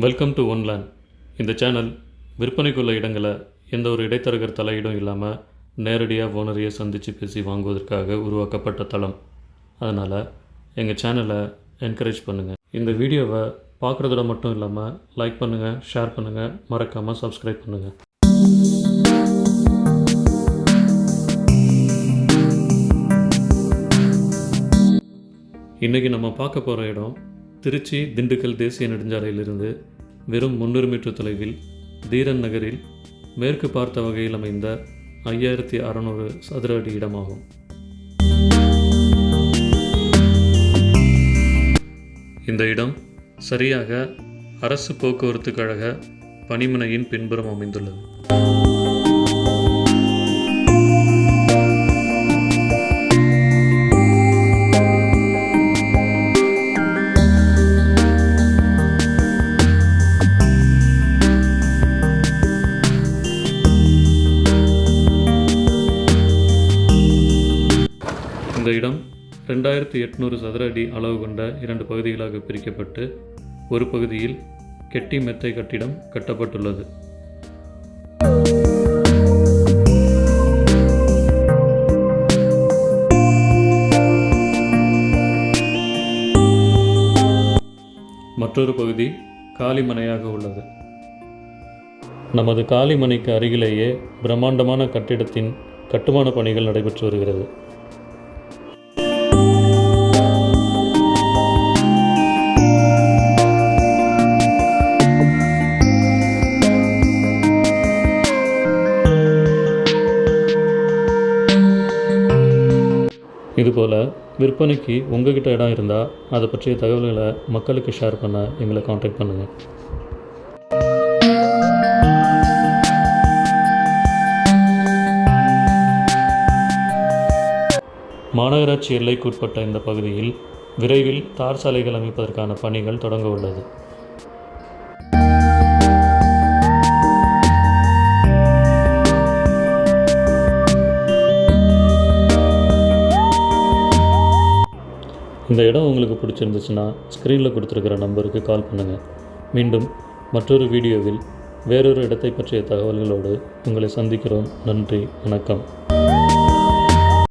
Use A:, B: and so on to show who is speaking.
A: Welcome to ஒன்லேண்ட். இந்த channel விற்பனைக்குள்ள இடங்களை எந்த ஒரு இடைத்தரகர் தலையீடும் இல்லாமல் நேரடியாக ஓனரையே சந்தித்து பேசி வாங்குவதற்காக உருவாக்கப்பட்ட தளம். அதனால் எங்கள் சேனலை என்கரேஜ் பண்ணுங்கள். இந்த வீடியோவை பார்க்குறதோட மட்டும் இல்லாமல் லைக் பண்ணுங்கள், ஷேர் பண்ணுங்கள், மறக்காமல் சப்ஸ்கிரைப் பண்ணுங்கள். இன்றைக்கி நம்ம பார்க்க போகிற இடம் திருச்சி திண்டுக்கல் தேசிய நெடுஞ்சாலையிலிருந்து வெறும் 300 மீட்டர் தொலைவில் தீரன் நகரில் மேற்கு பார்த்த வகையில் அமைந்த 5600 சதுர அடி இடமாகும். இந்த இடம் சரியாக அரசு போக்குவரத்து கழக பணிமனையின் பின்புறம் அமைந்துள்ளது. இந்த இடம் 2800 சதுர அடி அளவு கொண்ட 2 பகுதிகளாக பிரிக்கப்பட்டு ஒரு பகுதியில் கெட்டி மெத்தை கட்டிடம் கட்டப்பட்டுள்ளது. மற்றொரு பகுதி காலிமனையாக உள்ளது. நமது காலிமனைக்கு அருகிலேயே பிரம்மாண்டமான கட்டிடத்தின் கட்டுமான பணிகள் நடைபெற்று வருகிறது. இதுபோல் விற்பனைக்கு உங்ககிட்ட இடம் இருந்தால் அதை பற்றிய தகவல்களை மக்களுக்கு ஷேர் பண்ண எங்களை காண்டாக்ட் பண்ணுங்கள். மாநகராட்சி எல்லைக்குட்பட்ட இந்த பகுதியில் விரைவில் தார் சாலைகள் அமைப்பதற்கான பணிகள் தொடங்க உள்ளது. இந்த இடம் உங்களுக்கு பிடிச்சிருந்துச்சுன்னா ஸ்க்ரீனில் கொடுத்துருக்கிற நம்பருக்கு கால் பண்ணுங்கள். மீண்டும் மற்றொரு வீடியோவில் வேறொரு இடத்தை பற்றிய தகவல்களோடு உங்களை சந்திக்கிறோம். நன்றி, வணக்கம்.